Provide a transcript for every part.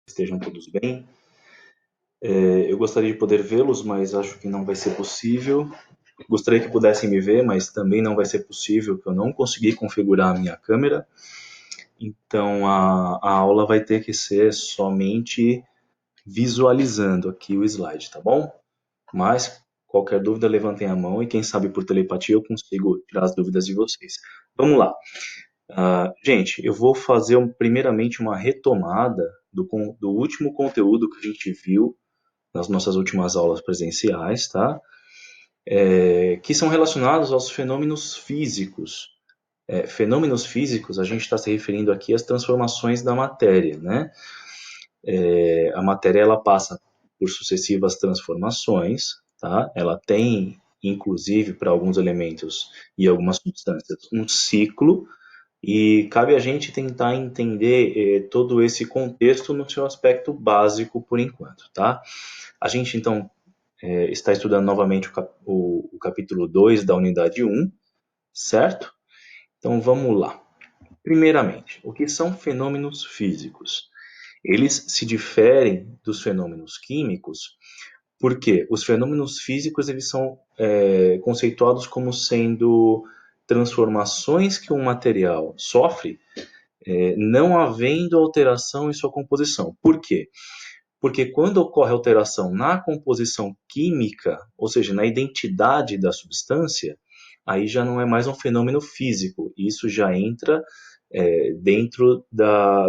Estejam todos bem. Eu gostaria de poder vê-los, mas acho que não vai ser possível. Gostaria que pudessem me ver, mas também não vai ser possível, porque eu não consegui configurar a minha câmera. Então a aula vai ter que ser somente visualizando aqui o slide, tá bom? Mas qualquer dúvida, levantem a mão e quem sabe por telepatia eu consigo tirar as dúvidas de vocês. Vamos lá. Gente, eu vou fazer primeiramente uma retomada do último conteúdo que a gente viu nas nossas últimas aulas presenciais, tá? Que são relacionados aos fenômenos físicos. Fenômenos físicos, a gente está se referindo aqui às transformações da matéria, né? A matéria, ela passa por sucessivas transformações, tá? Ela tem, inclusive, para alguns elementos e algumas substâncias, um ciclo, e cabe a gente tentar entender todo esse contexto no seu aspecto básico por enquanto, tá? A gente, então, está estudando novamente o capítulo 2 da unidade 1, certo? Então, vamos lá. Primeiramente, o que são fenômenos físicos? Eles se diferem dos fenômenos químicos porque os fenômenos físicos eles são conceituados como sendo transformações que um material sofre não havendo alteração em sua composição. Por quê? Porque quando ocorre alteração na composição química, ou seja, na identidade da substância, aí já não é mais um fenômeno físico, isso já entra dentro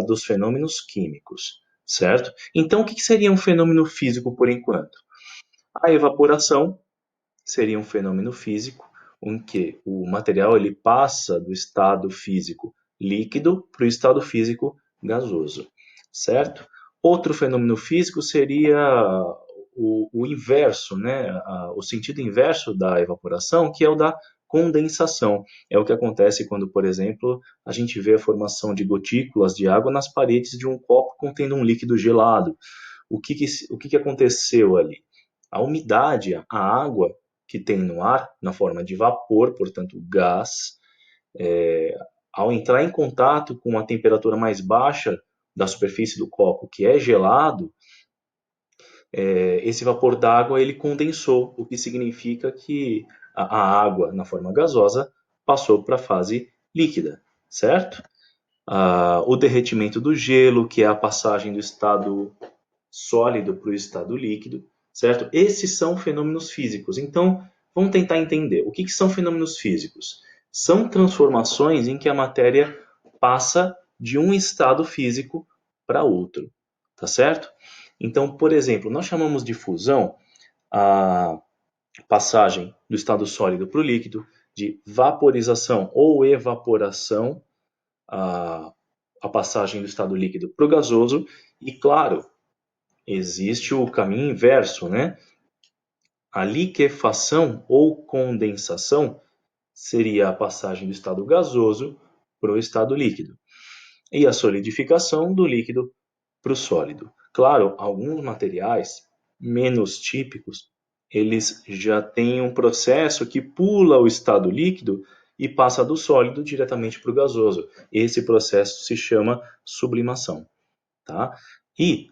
dos fenômenos químicos, certo? Então, o que seria um fenômeno físico por enquanto? A evaporação seria um fenômeno físico em que o material ele passa do estado físico líquido para o estado físico gasoso, certo? Outro fenômeno físico seria o inverso, né? O sentido inverso da evaporação, que é o da condensação. É o que acontece quando, por exemplo, a gente vê a formação de gotículas de água nas paredes de um copo contendo um líquido gelado. O que aconteceu ali? A umidade, a água que tem no ar, na forma de vapor, portanto gás, ao entrar em contato com a temperatura mais baixa da superfície do copo, que é gelado, esse vapor d'água ele condensou, o que significa que a água, na forma gasosa, passou para a fase líquida, certo? O derretimento do gelo, que é a passagem do estado sólido para o estado líquido, certo? Esses são fenômenos físicos. Então, vamos tentar entender. O que são fenômenos físicos? São transformações em que a matéria passa de um estado físico para outro, tá certo? Então, por exemplo, nós chamamos de fusão a passagem do estado sólido para o líquido, de vaporização ou evaporação, a passagem do estado líquido para o gasoso, e claro, existe o caminho inverso, né? A liquefação ou condensação seria a passagem do estado gasoso para o estado líquido. E a solidificação do líquido para o sólido. Claro, alguns materiais menos típicos, eles já têm um processo que pula o estado líquido e passa do sólido diretamente para o gasoso. Esse processo se chama sublimação, tá? E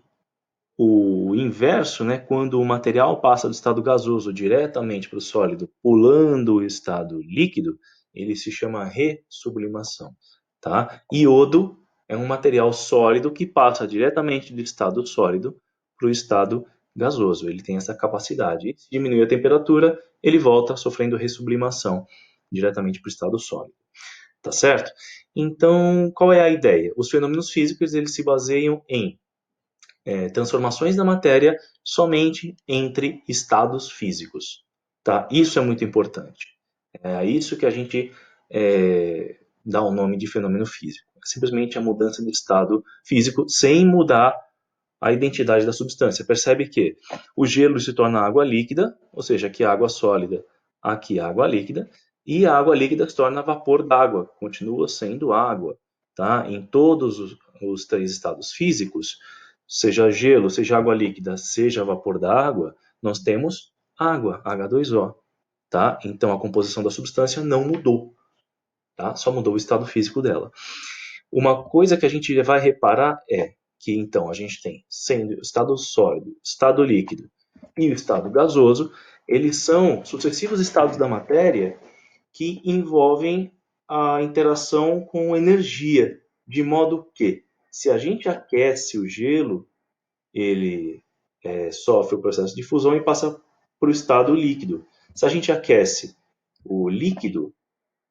o inverso, né, quando o material passa do estado gasoso diretamente para o sólido, pulando o estado líquido, ele se chama ressublimação. Tá? Iodo é um material sólido que passa diretamente do estado sólido para o estado gasoso. Ele tem essa capacidade. E se diminui a temperatura, ele volta sofrendo ressublimação diretamente para o estado sólido. Tá certo? Então, qual é a ideia? Os fenômenos físicos eles se baseiam em transformações da matéria somente entre estados físicos. Tá? Isso é muito importante. É isso que a gente dá o nome de fenômeno físico. É simplesmente a mudança de estado físico sem mudar a identidade da substância. Percebe que o gelo se torna água líquida, ou seja, aqui água sólida, aqui água líquida, e a água líquida se torna vapor d'água, continua sendo água. Tá? Em todos os três estados físicos, seja gelo, seja água líquida, seja vapor d'água, nós temos água, H2O. Tá? Então a composição da substância não mudou, tá? Só mudou o estado físico dela. Uma coisa que a gente vai reparar é que então a gente tem sendo o estado sólido, estado líquido e o estado gasoso, eles são sucessivos estados da matéria que envolvem a interação com energia, de modo que, se a gente aquece o gelo, ele sofre o processo de fusão e passa para o estado líquido. Se a gente aquece o líquido,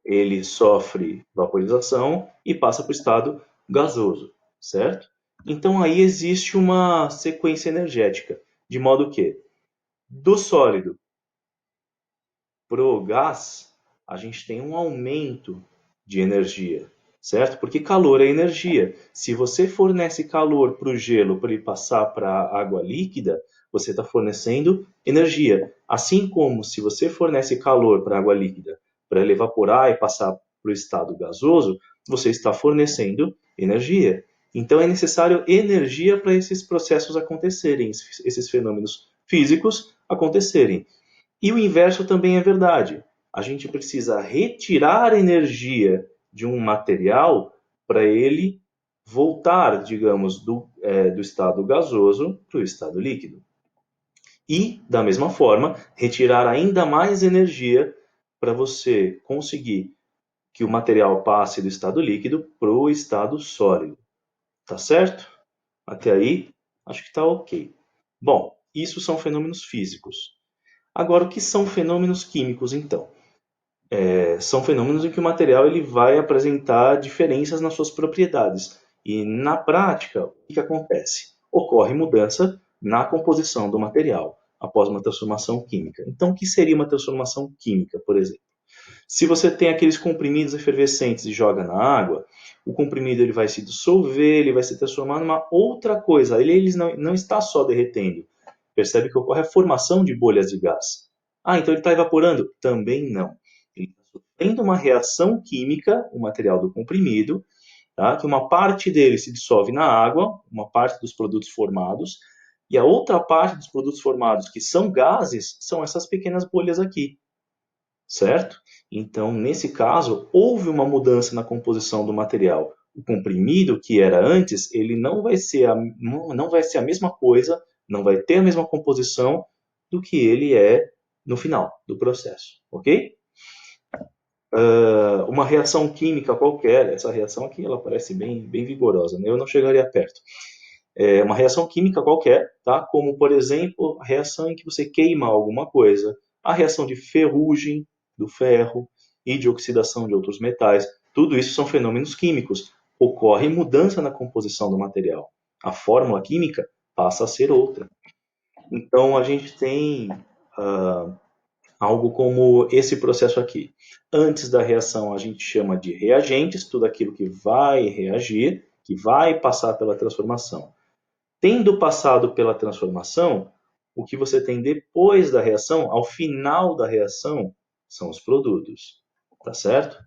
ele sofre vaporização e passa para o estado gasoso, certo? Então aí existe uma sequência energética, de modo que do sólido para o gás, a gente tem um aumento de energia, certo? Porque calor é energia. Se você fornece calor para o gelo para ele passar para a água líquida, você está fornecendo energia. Assim como se você fornece calor para a água líquida para ela evaporar e passar para o estado gasoso, você está fornecendo energia. Então é necessário energia para esses processos acontecerem, esses fenômenos físicos acontecerem. E o inverso também é verdade. A gente precisa retirar energia de um material para ele voltar, digamos, do estado gasoso para o estado líquido. E, da mesma forma, retirar ainda mais energia para você conseguir que o material passe do estado líquido para o estado sólido. Tá certo? Até aí, acho que está ok. Bom, isso são fenômenos físicos. Agora, o que são fenômenos químicos, então? São fenômenos em que o material ele vai apresentar diferenças nas suas propriedades. E, na prática, o que acontece? Ocorre mudança na composição do material após uma transformação química. Então, o que seria uma transformação química, por exemplo? Se você tem aqueles comprimidos efervescentes e joga na água, o comprimido ele vai se dissolver, ele vai se transformar numa outra coisa. Ele não está só derretendo. Percebe que ocorre a formação de bolhas de gás. Ah, então ele está evaporando? Também não. Ele está sofrendo uma reação química, o material do comprimido, tá? Que uma parte dele se dissolve na água, uma parte dos produtos formados, e a outra parte dos produtos formados, que são gases, são essas pequenas bolhas aqui, certo? Então, nesse caso, houve uma mudança na composição do material. O comprimido que era antes, ele não vai ser a mesma coisa, não vai ter a mesma composição do que ele é no final do processo, ok? Uma reação química qualquer, essa reação aqui ela parece bem vigorosa, né? Eu não chegaria perto. Uma reação química qualquer, tá? Como, por exemplo, a reação em que você queima alguma coisa, a reação de ferrugem do ferro e de oxidação de outros metais, tudo isso são fenômenos químicos. Ocorre mudança na composição do material. A fórmula química passa a ser outra. Então, a gente tem algo como esse processo aqui. Antes da reação, a gente chama de reagentes, tudo aquilo que vai reagir, que vai passar pela transformação. Tendo passado pela transformação, o que você tem depois da reação, ao final da reação, são os produtos. Tá certo?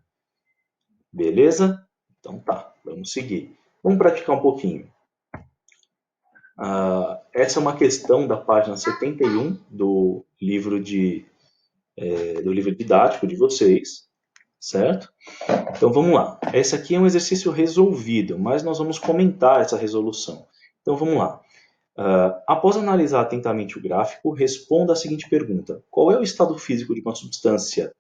Beleza? Então tá, vamos seguir. Vamos praticar um pouquinho. Essa é uma questão da página 71 do livro didático de vocês, certo? Então vamos lá. Esse aqui é um exercício resolvido, mas nós vamos comentar essa resolução. Então vamos lá. Após analisar atentamente o gráfico, responda a seguinte pergunta: qual é o estado físico de uma substância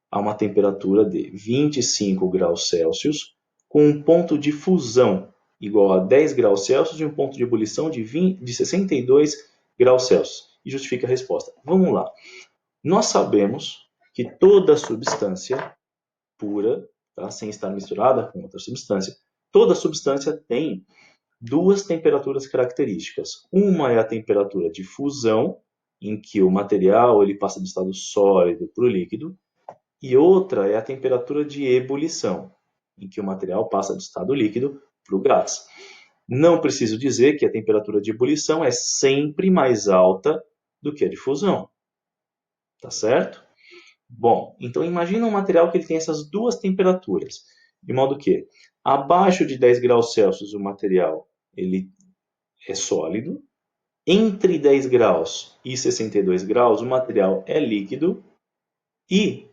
a uma temperatura de 25 graus Celsius, com um ponto de fusão igual a 10 graus Celsius e um ponto de ebulição de 62 graus Celsius? E justifique a resposta. Vamos lá. Nós sabemos que toda substância pura, tá, sem estar misturada com outra substância, toda substância tem duas temperaturas características. Uma é a temperatura de fusão, em que o material ele passa do estado sólido para o líquido, e outra é a temperatura de ebulição, em que o material passa do estado líquido para o gás. Não preciso dizer que a temperatura de ebulição é sempre mais alta do que a de fusão. Tá certo? Bom, então imagina um material que ele tem essas duas temperaturas, de modo que abaixo de 10 graus Celsius o material ele é sólido, entre 10 graus e 62 graus o material é líquido e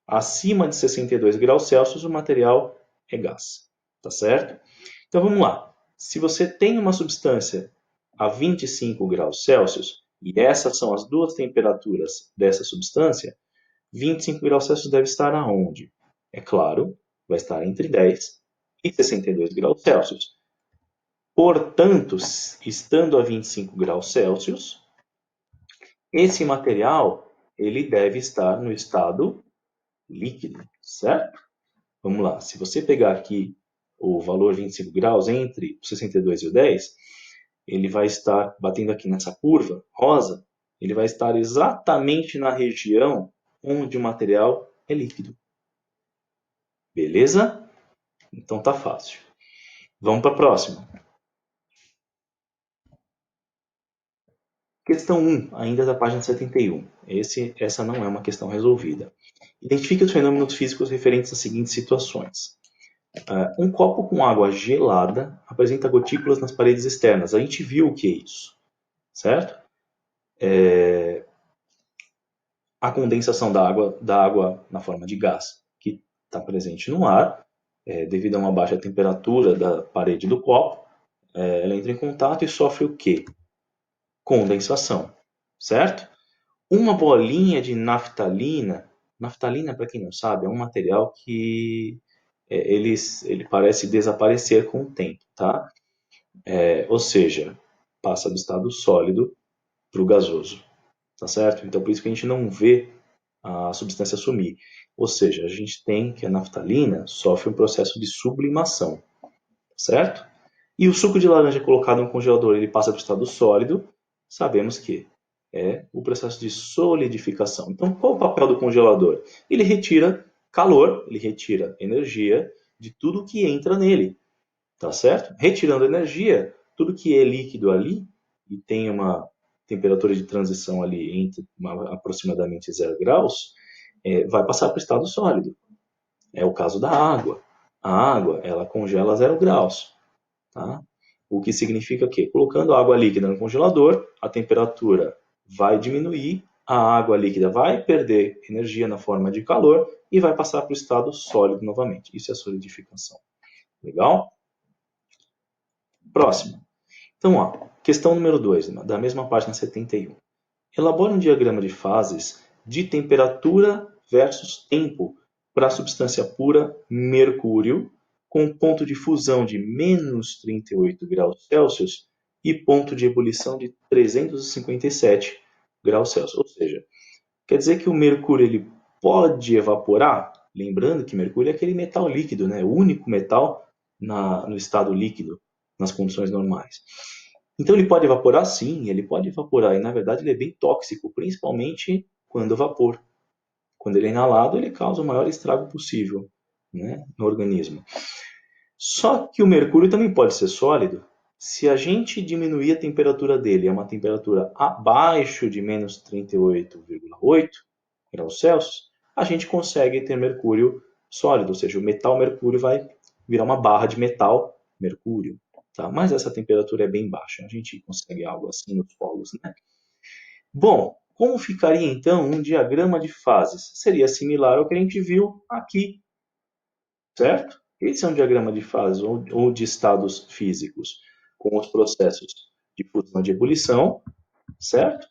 acima de 62 graus Celsius o material é gás. Tá certo? Então vamos lá. Se você tem uma substância a 25 graus Celsius, e essas são as duas temperaturas dessa substância, 25 graus Celsius deve estar aonde? É claro, vai estar entre 10 e 62 graus Celsius. Portanto, estando a 25 graus Celsius, esse material ele deve estar no estado líquido, certo? Vamos lá, se você pegar aqui o valor 25 graus entre o 62 e o 10, ele vai estar batendo aqui nessa curva rosa, ele vai estar exatamente na região onde o material é líquido. Beleza? Então tá fácil. Vamos para a próxima. Questão 1, ainda da página 71. Essa não é uma questão resolvida. Identifique os fenômenos físicos referentes às seguintes situações. Um copo com água gelada apresenta gotículas nas paredes externas. A gente viu o que é isso, certo? A condensação da água na forma de gás que está presente no ar, devido a uma baixa temperatura da parede do copo, ela entra em contato e sofre o quê? Condensação, certo? Uma bolinha de naftalina, naftalina, para quem não sabe, é um material que ele parece desaparecer com o tempo, tá? Ou seja, passa do estado sólido para o gasoso, tá certo? Então, por isso que a gente não vê a substância sumir. Ou seja, a gente tem que a naftalina sofre um processo de sublimação, certo? E o suco de laranja colocado no congelador, ele passa para o estado sólido, sabemos que é o processo de solidificação. Então, qual o papel do congelador? Ele retira calor, ele retira energia de tudo que entra nele, tá certo? Retirando energia, tudo que é líquido ali e tem uma temperatura de transição ali entre aproximadamente 0 graus, vai passar para o estado sólido. É o caso da água. A água, ela congela a 0 graus. Tá? O que significa que, colocando água líquida no congelador, a temperatura vai diminuir, a água líquida vai perder energia na forma de calor e vai passar para o estado sólido novamente. Isso é a solidificação. Legal? Próximo. Então, ó, questão número 2, da mesma página 71. Elabore um diagrama de fases de temperatura versus tempo para a substância pura mercúrio, com ponto de fusão de menos 38 graus Celsius e ponto de ebulição de 357 graus Celsius. Ou seja, quer dizer que o mercúrio ele pode evaporar? Lembrando que mercúrio é aquele metal líquido, né? O único metal no estado líquido, nas condições normais. Então ele pode evaporar? Sim, ele pode evaporar. E na verdade ele é bem tóxico, principalmente quando vapor. Quando ele é inalado, ele causa o maior estrago possível, né, no organismo. Só que o mercúrio também pode ser sólido. Se a gente diminuir a temperatura dele a uma temperatura abaixo de menos 38,8 graus Celsius, a gente consegue ter mercúrio sólido, ou seja, o metal mercúrio vai virar uma barra de metal mercúrio. Tá? Mas essa temperatura é bem baixa, a gente consegue algo assim nos polos, né? Bom, como ficaria então um diagrama de fases? Seria similar ao que a gente viu aqui, certo? Esse é um diagrama de fases ou de estados físicos, com os processos de fusão e de ebulição, certo?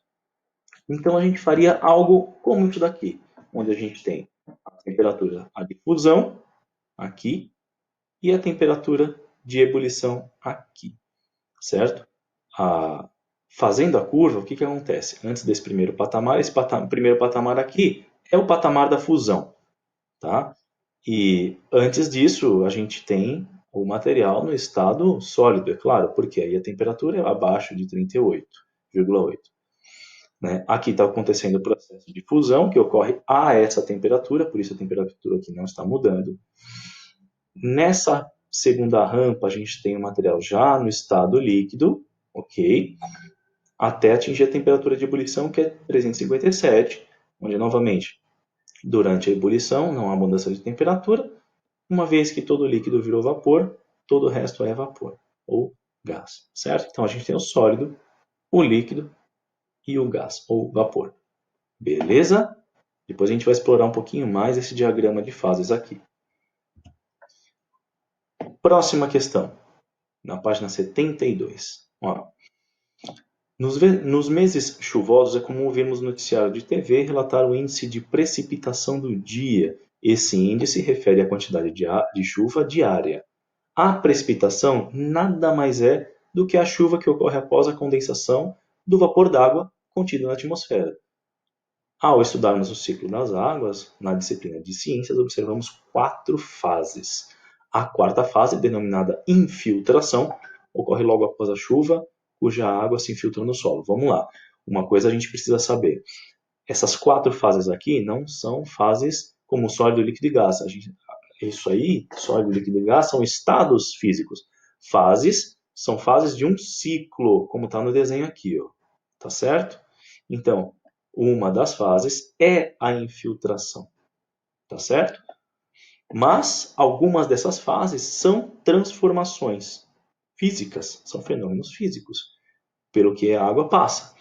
Então a gente faria algo como isso daqui, onde a gente tem a temperatura de fusão aqui e a temperatura de ebulição aqui, certo? Fazendo a curva, o que acontece? Antes desse primeiro patamar, esse primeiro patamar aqui é o patamar da fusão, tá? E antes disso, a gente tem o material no estado sólido, é claro, porque aí a temperatura é abaixo de 38,8. Né? Aqui está acontecendo o processo de fusão, que ocorre a essa temperatura, por isso a temperatura aqui não está mudando. Nessa segunda rampa, a gente tem o material já no estado líquido, ok? Até atingir a temperatura de ebulição, que é 357, onde, novamente, durante a ebulição não há mudança de temperatura, uma vez que todo líquido virou vapor, todo o resto é vapor, ou gás, certo? Então, a gente tem o sólido, o líquido e o gás, ou vapor. Beleza? Depois a gente vai explorar um pouquinho mais esse diagrama de fases aqui. Próxima questão. na página 72. Ó, nos meses chuvosos é comum ouvirmos no noticiário de TV relatar o índice de precipitação do dia. Esse índice refere à quantidade de chuva diária. A precipitação nada mais é do que a chuva que ocorre após a condensação do vapor d'água contido na atmosfera. Ao estudarmos o ciclo das águas, na disciplina de ciências, observamos 4 fases. A quarta fase, denominada infiltração, ocorre logo após a chuva, cuja água se infiltra no solo. Vamos lá. Uma coisa a gente precisa saber. Essas 4 fases aqui não são fases como sólido, líquido e gás. Isso aí, sólido, líquido e gás, são estados físicos. Fases são fases de um ciclo, como está no desenho aqui. Ó. Tá certo? Então, uma das fases é a infiltração. Tá certo? Mas algumas dessas fases são transformações físicas, são fenômenos físicos, pelo que a água passa.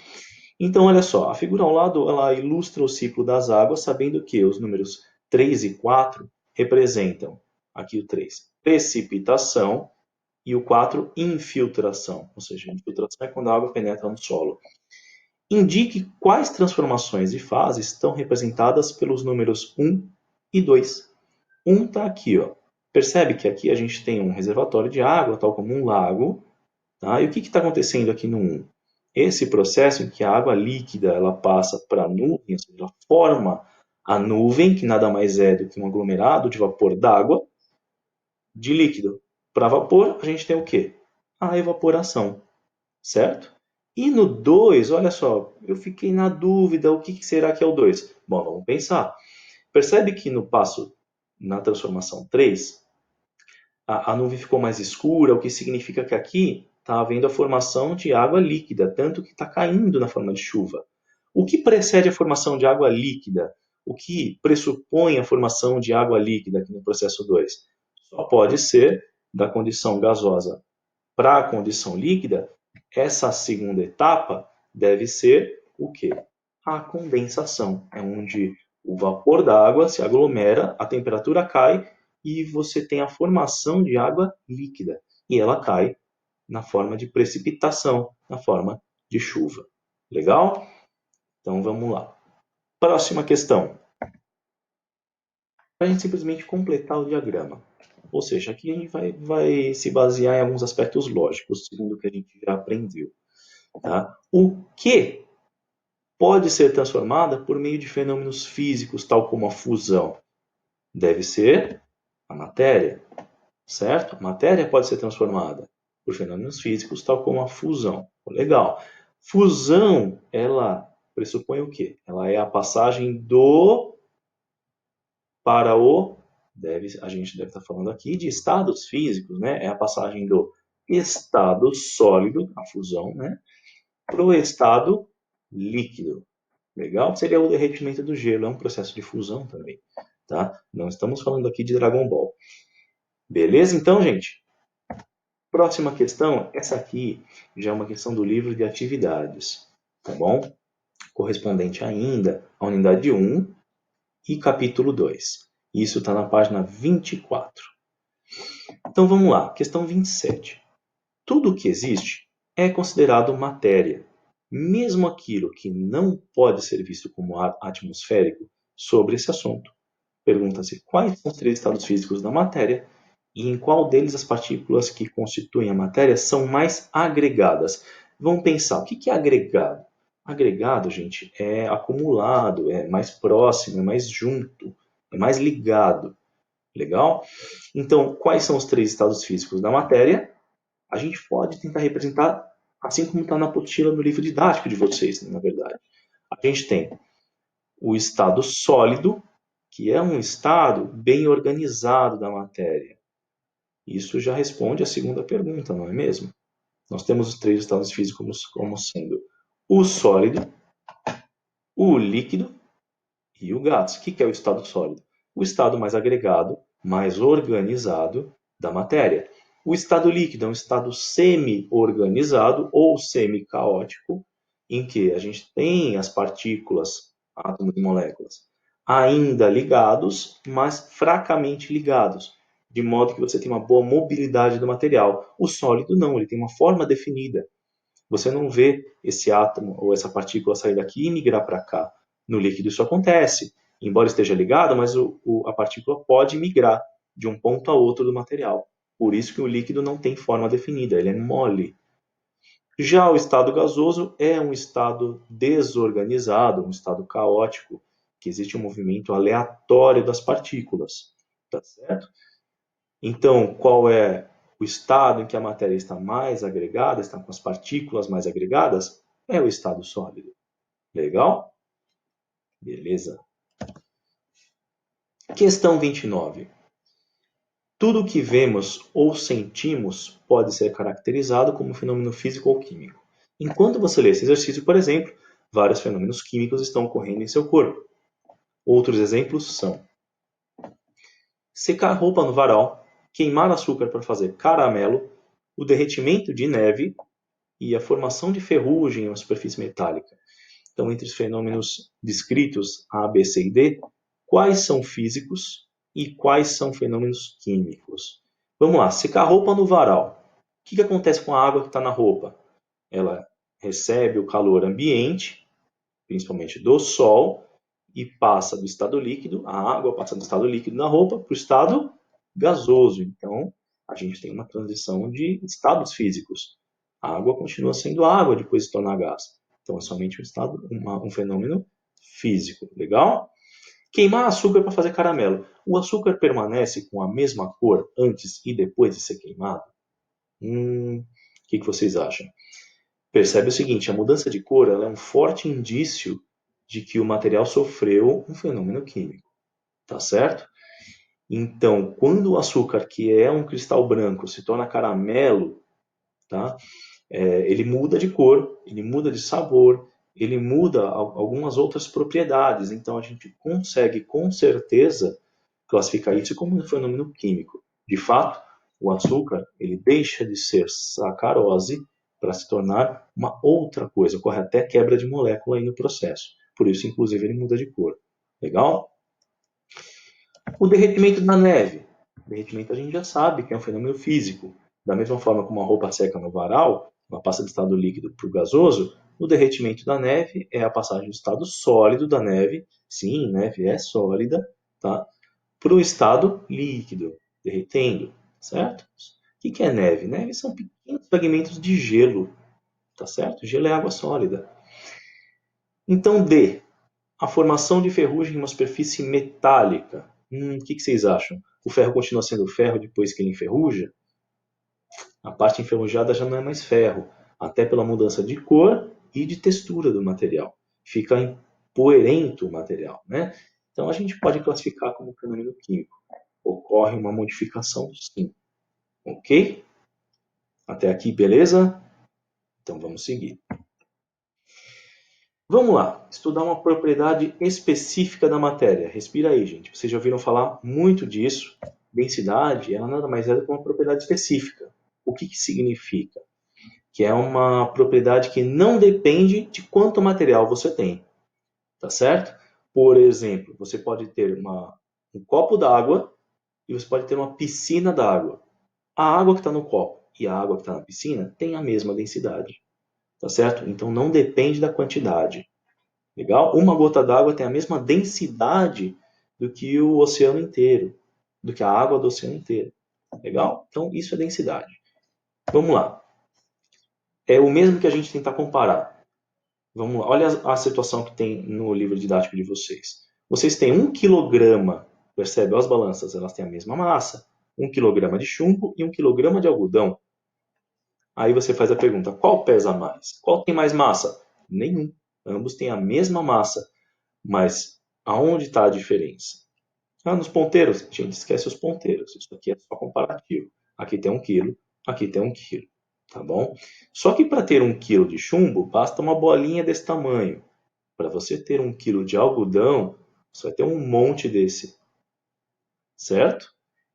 Então, olha só, a figura ao lado ela ilustra o ciclo das águas, sabendo que os números 3 e 4 representam, aqui o 3, precipitação e o 4, infiltração. Ou seja, infiltração é quando a água penetra no solo. Indique quais transformações de fase estão representadas pelos números 1 e 2. 1 está aqui, ó. Percebe que aqui a gente tem um reservatório de água, tal como um lago. Tá? E o que está acontecendo aqui no 1? Esse processo em que a água líquida ela passa para a nuvem, ou seja, ela forma a nuvem, que nada mais é do que um aglomerado de vapor d'água, de líquido. Para vapor, a gente tem o quê? A evaporação, certo? E no 2, olha só, eu fiquei na dúvida, o que será que é o 2? Bom, vamos pensar. Percebe que no passo, na transformação 3, a nuvem ficou mais escura, o que significa que aqui está havendo a formação de água líquida, tanto que está caindo na forma de chuva. O que precede a formação de água líquida? O que pressupõe a formação de água líquida aqui no processo 2? Só pode ser da condição gasosa para a condição líquida. Essa segunda etapa deve ser o quê? A condensação. É onde o vapor da água se aglomera, a temperatura cai e você tem a formação de água líquida. E ela cai na forma de precipitação, na forma de chuva. Legal? Então vamos lá. Próxima questão. Para a gente simplesmente completar o diagrama. Ou seja, aqui a gente vai se basear em alguns aspectos lógicos, segundo o que a gente já aprendeu. Tá? O que pode ser transformada por meio de fenômenos físicos, tal como a fusão? Deve ser a matéria, certo? A matéria pode ser transformada por fenômenos físicos, tal como a fusão. Legal. Fusão, ela pressupõe o quê? Ela é a passagem do para o, a gente deve estar falando aqui de estados físicos, né? É a passagem do estado sólido, a fusão, né? Para o estado líquido. Legal? Seria o derretimento do gelo, é um processo de fusão também, tá? Não estamos falando aqui de Dragon Ball. Beleza, então, gente? Próxima questão, essa aqui já é uma questão do livro de atividades, tá bom? Correspondente ainda à unidade 1 e capítulo 2. Isso está na página 24. Então vamos lá, questão 27. Tudo o que existe é considerado matéria, mesmo aquilo que não pode ser visto como ar atmosférico. Sobre esse assunto, pergunta-se quais são os 3 estados físicos da matéria e em qual deles as partículas que constituem a matéria são mais agregadas. Vamos pensar, o que é agregado? Agregado, gente, é acumulado, é mais próximo, é mais junto, é mais ligado. Legal? Então, quais são os 3 estados físicos da matéria? A gente pode tentar representar assim como está na apostila no livro didático de vocês, na verdade. A gente tem o estado sólido, que é um estado bem organizado da matéria. Isso já responde a segunda pergunta, não é mesmo? Nós temos os 3 estados físicos como sendo o sólido, o líquido e o gás. O que é o estado sólido? O estado mais agregado, mais organizado da matéria. O estado líquido é um estado semi-organizado ou semi-caótico, em que a gente tem as partículas, átomos e moléculas, ainda ligados, mas fracamente ligados. de modo que você tem uma boa mobilidade do material. O sólido não, ele tem uma forma definida. Você não vê esse átomo ou essa partícula sair daqui e migrar para cá. No líquido isso acontece, embora esteja ligado, mas a partícula pode migrar de um ponto a outro do material. Por isso que o líquido não tem forma definida, ele é mole. Já o estado gasoso é um estado desorganizado, um estado caótico, que existe um movimento aleatório das partículas, tá certo? Então, qual é o estado em que a matéria está mais agregada, está com as partículas mais agregadas? É o estado sólido. Legal? Beleza. Questão 29. Tudo o que vemos ou sentimos pode ser caracterizado como fenômeno físico ou químico. Enquanto você lê esse exercício, por exemplo, vários fenômenos químicos estão ocorrendo em seu corpo. Outros exemplos são secar roupa no varal, queimar açúcar para fazer caramelo, o derretimento de neve e a formação de ferrugem em uma superfície metálica. Então, entre os fenômenos descritos A, B, C e D, quais são físicos e quais são fenômenos químicos? Vamos lá, secar roupa no varal. O que acontece com a água que está na roupa? Ela recebe o calor ambiente, principalmente do sol, e passa do estado líquido, a água passa do estado líquido na roupa para o estado gasoso. Então, a gente tem uma transição de estados físicos. A água continua sendo água depois de se tornar gás. Então, é somente um fenômeno físico. Legal? Queimar açúcar para fazer caramelo. O açúcar permanece com a mesma cor antes e depois de ser queimado? O que vocês acham? Percebe o seguinte, a mudança de cor ela é um forte indício de que o material sofreu um fenômeno químico, tá certo? Então, quando o açúcar, que é um cristal branco, se torna caramelo, tá? Ele muda de cor, ele muda de sabor, ele muda algumas outras propriedades. Então, a gente consegue, com certeza, classificar isso como um fenômeno químico. De fato, o açúcar ele deixa de ser sacarose para se tornar uma outra coisa. Ocorre até quebra de molécula aí no processo. Por isso, inclusive, ele muda de cor. Legal? O derretimento da neve. O derretimento a gente já sabe que é um fenômeno físico. Da mesma forma como a roupa seca no varal, ela passa do estado líquido para o gasoso, o derretimento da neve é a passagem do estado sólido da neve, sim, neve é sólida, tá? Para o estado líquido, derretendo, certo? O que é neve? Neve são pequenos fragmentos de gelo, tá certo? Gelo é água sólida. Então, D, a formação de ferrugem em uma superfície metálica. O que vocês acham? O ferro continua sendo ferro depois que ele enferruja? A parte enferrujada já não é mais ferro, até pela mudança de cor e de textura do material. Fica empoeirento o material, né? Então a gente pode classificar como fenômeno químico. Ocorre uma modificação, sim. Ok? Até aqui, beleza? Então vamos seguir. Vamos lá, estudar uma propriedade específica da matéria. Respira aí, gente. Vocês já ouviram falar muito disso. Densidade, ela nada mais é do que uma propriedade específica. O que significa? Que é uma propriedade que não depende de quanto material você tem. Tá certo? Por exemplo, você pode ter um copo d'água e você pode ter uma piscina d'água. A água que está no copo e a água que está na piscina tem a mesma densidade. Tá certo? Então não depende da quantidade. Legal? Uma gota d'água tem a mesma densidade do que o oceano inteiro, do que a água do oceano inteiro. Legal? Então isso é densidade. Vamos lá. É o mesmo que a gente tentar comparar. Vamos lá. Olha a situação que tem no livro didático de vocês. Vocês têm 1 quilograma, percebe? As balanças, elas têm a mesma massa. 1 quilograma de chumbo e 1 quilograma de algodão. Aí você faz a pergunta, qual pesa mais? Qual tem mais massa? Nenhum. Ambos têm a mesma massa. Mas aonde está a diferença? Nos ponteiros. A gente esquece os ponteiros. Isso aqui é só comparativo. Aqui tem 1 quilo, aqui tem 1 quilo. Tá bom? Só que para ter 1 quilo de chumbo, basta uma bolinha desse tamanho. Para você ter 1 quilo de algodão, você vai ter um monte desse. Certo?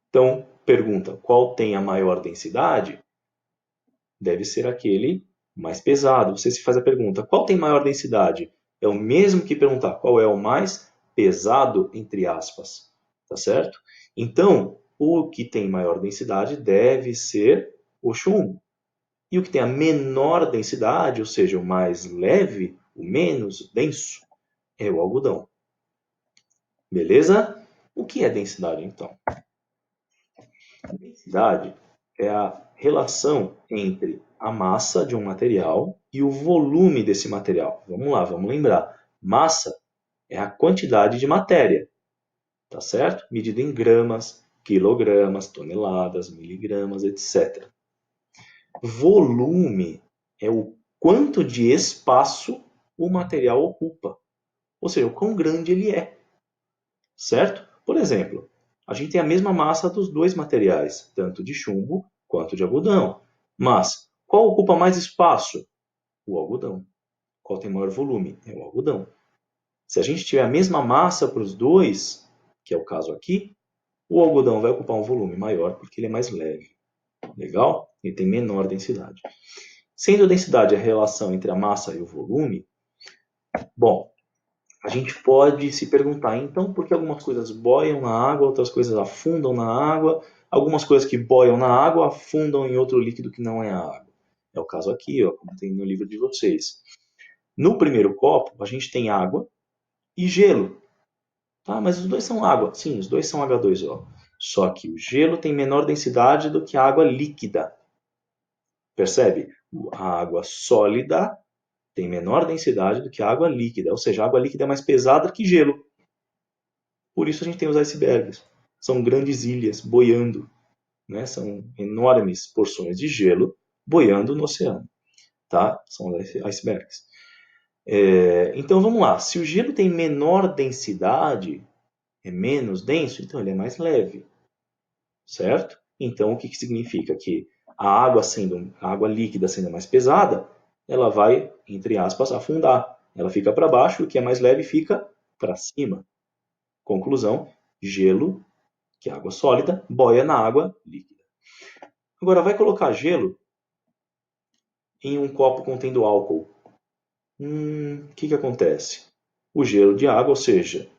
Então, pergunta, qual tem a maior densidade? Deve ser aquele mais pesado. Você se faz a pergunta, qual tem maior densidade? É o mesmo que perguntar qual é o mais pesado, entre aspas. Tá certo? Então, o que tem maior densidade deve ser o chumbo. E o que tem a menor densidade, ou seja, o mais leve, o menos denso, é o algodão. Beleza? O que é densidade, então? Densidade é a relação entre a massa de um material e o volume desse material. Vamos lá, vamos lembrar. Massa é a quantidade de matéria, tá certo? Medida em gramas, quilogramas, toneladas, miligramas, etc. Volume é o quanto de espaço o material ocupa, ou seja, o quão grande ele é, certo? Por exemplo, a gente tem a mesma massa dos dois materiais, tanto de chumbo quanto de algodão. Mas qual ocupa mais espaço? O algodão. Qual tem maior volume? É o algodão. Se a gente tiver a mesma massa para os dois, que é o caso aqui, o algodão vai ocupar um volume maior porque ele é mais leve. Legal? Ele tem menor densidade. Sendo a densidade a relação entre a massa e o volume, bom, a gente pode se perguntar, então, por que algumas coisas boiam na água, outras coisas afundam na água, algumas coisas que boiam na água afundam em outro líquido que não é a água. É o caso aqui, ó, como tem no livro de vocês. No primeiro copo, a gente tem água e gelo. Tá, mas os dois são água. Sim, os dois são H2O. Só que o gelo tem menor densidade do que a água líquida. Percebe? A água sólida tem menor densidade do que a água líquida. Ou seja, a água líquida é mais pesada que gelo. Por isso a gente tem os icebergs. São grandes ilhas boiando. Né? São enormes porções de gelo boiando no oceano. Tá? São os icebergs. Então vamos lá. Se o gelo tem menor densidade, é menos denso, então ele é mais leve. Certo? Então o que significa? Que a água líquida sendo mais pesada, ela vai, entre aspas, afundar. Ela fica para baixo e o que é mais leve fica para cima. Conclusão, gelo, que é água sólida, boia na água líquida. Agora, vai colocar gelo em um copo contendo álcool. O que acontece? O gelo de água, ou seja,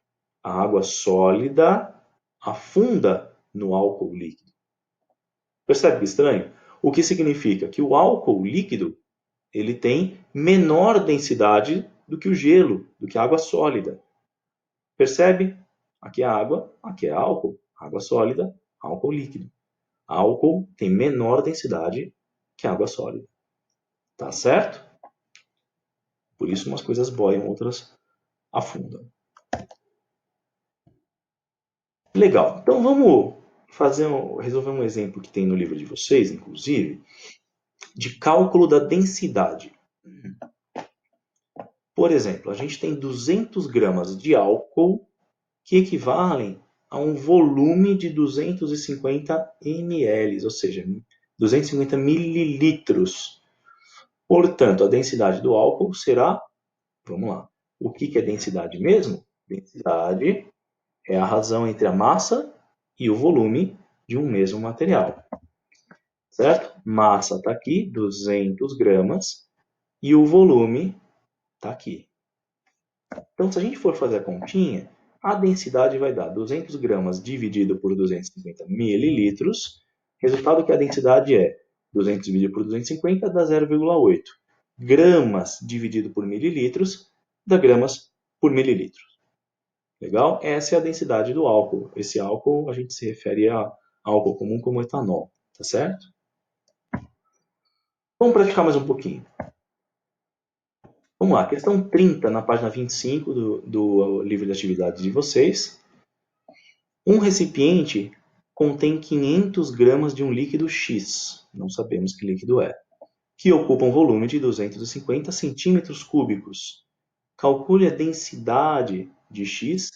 a água sólida, afunda no álcool líquido. Percebe que estranho? O que significa? Que o álcool líquido ele tem menor densidade do que o gelo, do que a água sólida. Percebe? Aqui é água, aqui é álcool. Água sólida, álcool líquido. Álcool tem menor densidade que água sólida. Tá certo? Por isso umas coisas boiam, outras afundam. Legal. Então vamos resolver um exemplo que tem no livro de vocês, inclusive, de cálculo da densidade. Por exemplo, a gente tem 200 gramas de álcool que equivalem a um volume de 250 ml, ou seja, 250 mililitros. Portanto, a densidade do álcool será, vamos lá, o que é densidade mesmo? Densidade é a razão entre a massa e o volume de um mesmo material. Certo? Massa está aqui, 200 gramas, e o volume está aqui. Então, se a gente for fazer a continha, a densidade vai dar 200 gramas dividido por 250 mililitros. Resultado que a densidade é 200 dividido por 250 dá 0,8. Gramas dividido por mililitros dá gramas por mililitro. Legal? Essa é a densidade do álcool. Esse álcool a gente se refere a álcool comum como etanol. Tá certo? Vamos praticar mais um pouquinho. Vamos lá, questão 30, na página 25 do livro de atividades de vocês. Um recipiente contém 500 gramas de um líquido X, não sabemos que líquido é, que ocupa um volume de 250 centímetros cúbicos. Calcule a densidade de X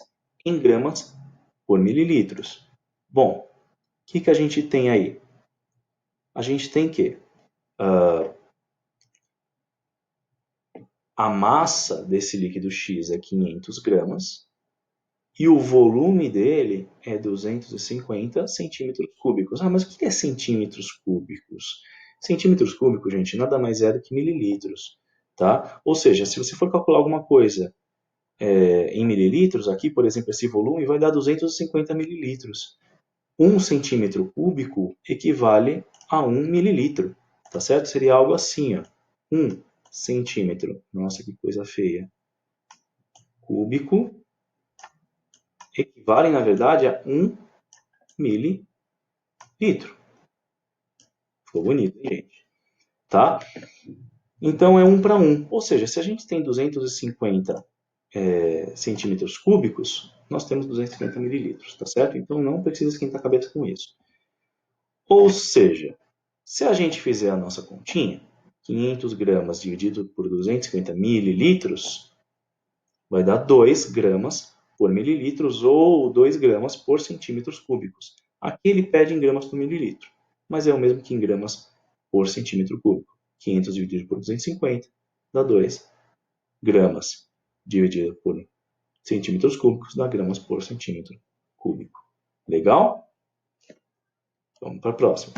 em gramas por mililitros. Bom, o que a gente tem aí? A gente tem que a massa desse líquido X é 500 gramas e o volume dele é 250 centímetros cúbicos. Ah, mas o que é centímetros cúbicos? Centímetros cúbicos, gente, nada mais é do que mililitros. Tá? Ou seja, se você for calcular alguma coisa em mililitros, aqui, por exemplo, esse volume vai dar 250 mililitros. 1 centímetro cúbico equivale a 1 mililitro, tá certo? Seria algo assim, ó. 1 centímetro, nossa, que coisa feia, cúbico, equivale, na verdade, a 1 mililitro. Ficou bonito, hein, gente? Tá? Então, é 1 para 1. Ou seja, se a gente tem 250 centímetros cúbicos, nós temos 250 mililitros, tá certo? Então, não precisa esquentar a cabeça com isso. Ou seja, se a gente fizer a nossa continha, 500 gramas dividido por 250 mililitros, vai dar 2 gramas por mililitros ou 2 gramas por centímetros cúbicos. Aqui ele pede em gramas por mililitro, mas é o mesmo que em gramas por centímetro cúbico. 500 dividido por 250 dá 2 gramas dividido por centímetros cúbicos dá gramas por centímetro cúbico. Legal? Vamos para a próxima.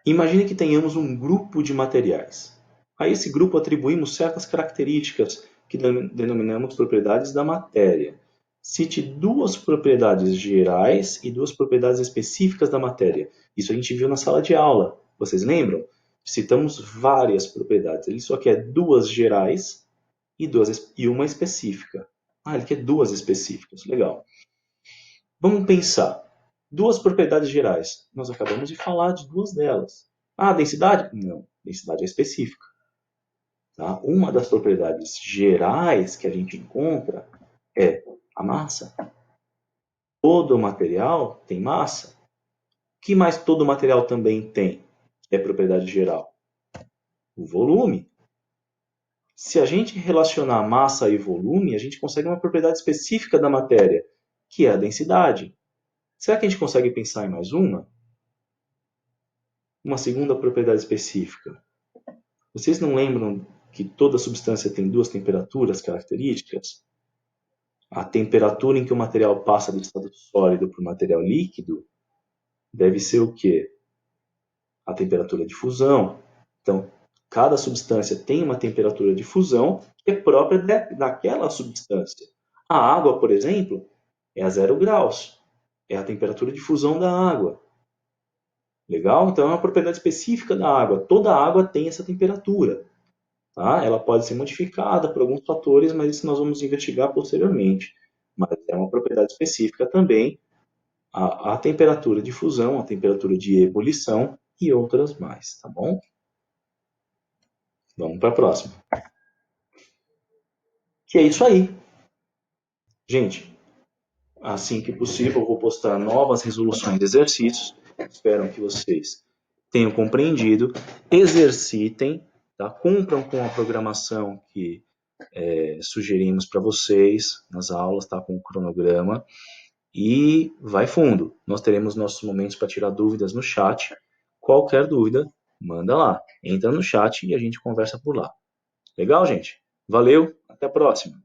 Imagine que tenhamos um grupo de materiais. A esse grupo atribuímos certas características que denominamos propriedades da matéria. Cite 2 propriedades gerais e 2 propriedades específicas da matéria. Isso a gente viu na sala de aula. Vocês lembram? Citamos várias propriedades. Ele só quer 2 gerais e uma específica. Ah, ele quer 2 específicas. Legal. Vamos pensar. 2 propriedades gerais. Nós acabamos de falar de 2 delas. Ah, densidade? Não, densidade é específica. Tá? Uma das propriedades gerais que a gente encontra é a massa. Todo material tem massa. O que mais todo material também tem? É propriedade geral. O volume. Se a gente relacionar massa e volume, a gente consegue uma propriedade específica da matéria, que é a densidade. Será que a gente consegue pensar em mais uma? Uma segunda propriedade específica. Vocês não lembram que toda substância tem 2 temperaturas características? A temperatura em que o material passa do estado sólido para o material líquido deve ser o quê? A temperatura de fusão. Então, cada substância tem uma temperatura de fusão que é própria daquela substância. A água, por exemplo, é a 0 graus. É a temperatura de fusão da água. Legal? Então, é uma propriedade específica da água. Toda água tem essa temperatura. Tá? Ela pode ser modificada por alguns fatores, mas isso nós vamos investigar posteriormente. Mas é uma propriedade específica também a temperatura de fusão, a temperatura de ebulição e outras mais, tá bom? Vamos para a próxima. Que é isso aí. Gente, assim que possível, eu vou postar novas resoluções de exercícios. Espero que vocês tenham compreendido, exercitem, tá? Cumpram com a programação que sugerimos para vocês nas aulas, tá? Com o cronograma. E vai fundo. Nós teremos nossos momentos para tirar dúvidas no chat. Qualquer dúvida, manda lá. Entra no chat e a gente conversa por lá. Legal, gente? Valeu, até a próxima.